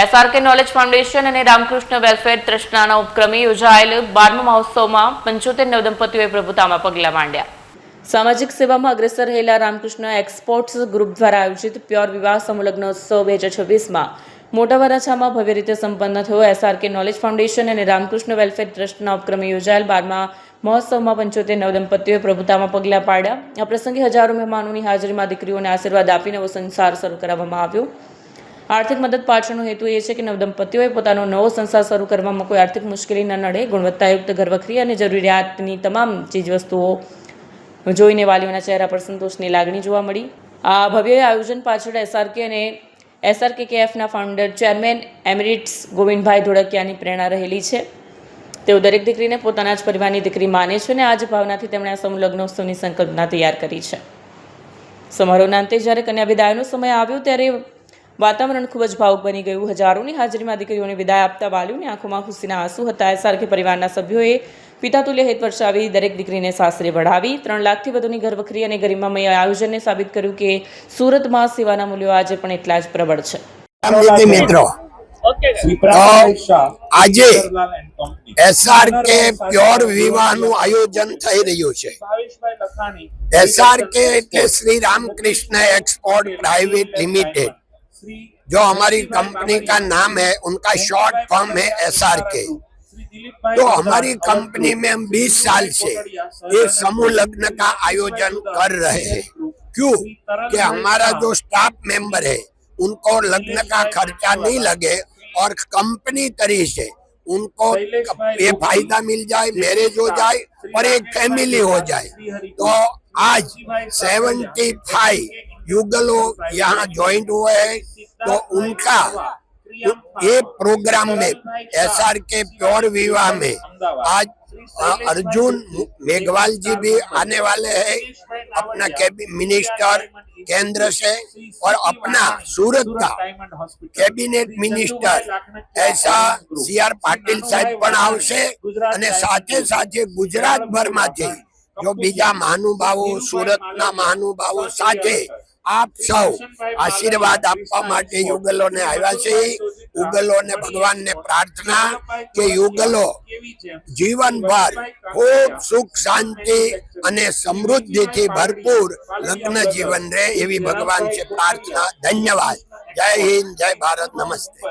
SRK knowledge foundation અને Ramakrishna welfare ટ્રસ્ટના ઉપક્રમે યોજાયેલ 12મા મહોત્સવમાં 75 નવદંપતીઓએ પ્રભુતામાં પગલાં માંડ્યા। સામાજિક સેવામાં અગ્રેસર રહેલા રામકૃષ્ણ એક્સપોર્ટ્સ ગ્રુપ દ્વારા આયોજિત પ્યોર વિવાહ સમૂહ લગ્નોત્સવ 2026માં મોટા વરાછામાં ભવ્ય રીતે સંપન્ન થયો। SRK નોલેજ ફાઉન્ડેશન અને રામકૃષ્ણ વેલફેર ટ્રસ્ટના ઉપક્રમે યોજાયેલ 12મા મહોત્સવમાં 75 નવદંપતીઓએ પ્રભુતામાં પગલાં પાડ્યા। આ પ્રસંગે હજારો મહેમાનોની હાજરીમાં દીકરીઓને આશીર્વાદ આપી નવો સંસાર શરૂ કરવામાં આવ્યો। આર્થિક મદદ પાછળનો હેતુ એ છે કે નવદંપતીઓએ પોતાનો નવો સંસાર શરૂ કરવામાં કોઈ આર્થિક મુશ્કેલી ન નડે। ગુણવત્તાયુક્ત ઘરવખરી અને જરૂરિયાતની તમામ ચીજવસ્તુઓ જોઈને વાલીઓના ચહેરા પર સંતોષની લાગણી જોવા મળી। આ ભવ્ય આયોજન પાછળ SRK અને SRKKFના ફાઉન્ડર ચેરમેન એમિરિટ્સ ગોવિંદભાઈ ધોળકિયાની પ્રેરણા રહેલી છે। તેઓ દરેક દીકરીને પોતાના જ પરિવારની દીકરી માને છે અને આ જ ભાવનાથી તેમણે આ સમૂહ લગ્નોત્સવની સંકલ્પના તૈયાર કરી છે। સમારોહના અંતે જ્યારે કન્યા વિદાયનો સમય આવ્યો ત્યારે વાતાવરણ ખૂબ જ ભાવુક બની ગયું। હજારોની હાજરીમાં દીકરીઓને વિદાય આપતા વાલીઓની આંખોમાં ખુશીના આંસુ હતા। SRK પરિવારના સભ્યોએ પિતાતુલ્ય હેત વર્ષાવી દરેક દીકરીને સાસરે વઢાવી 3 લાખથી વધુની ઘરવખરી અને ગરિમામય આયોજનને સાબિત કર્યું કે સુરતમાં સેવાના મૂલ્યો આજે પણ એટલા જ પ્રબળ છે। મિત્રો આજે SRK પ્યોર વિવાહનું આયોજન થઈ રહ્યું છે। SRK એટલે Shri Ramakrishna export private limited, जो हमारी कंपनी का नाम है, उनका शॉर्ट फॉर्म है SRK। तो हमारी कंपनी में हम 20 साल से ये समूह लग्न का आयोजन कर रहे हैं। क्यों कि हमारा जो स्टाफ मेंबर है उनको लग्न का खर्चा नहीं लगे और कंपनी तरी से उनको ये फायदा मिल जाए, मैरिज हो जाए और एक फैमिली हो जाए। तो आज 75 युगलों यहाँ ज्वाइंट हुए हैं। तो उनका ये प्रोग्राम में SRK प्योर विवाह में आज अर्जुन मेघवाल जी भी आने वाले हैं, अपना कैबिनेट मिनिस्टर केंद्र से, और अपना सूरत का कैबिनेट मिनिस्टर ऐसा CR पाटिल साहब पण आवशे અને સાથે સાથે ગુજરાત ભરમાંથી જો બીજા મહાનુભાવો સુરતના મહાનુભાવો સાથે આપ સૌ આશીર્વાદ આપવા માટે યુગલોને આવ્યા છે। યુગલોને ભગવાનને પ્રાર્થના કે યુગલો જીવનભર ખૂબ સુખ શાંતિ અને સમૃદ્ધિથી ભરપૂર લગ્ન જીવન રહે એવી ભગવાન છે પ્રાર્થના। ધન્યવાદ। જય હિન્દ, જય ભારત, નમસ્તે।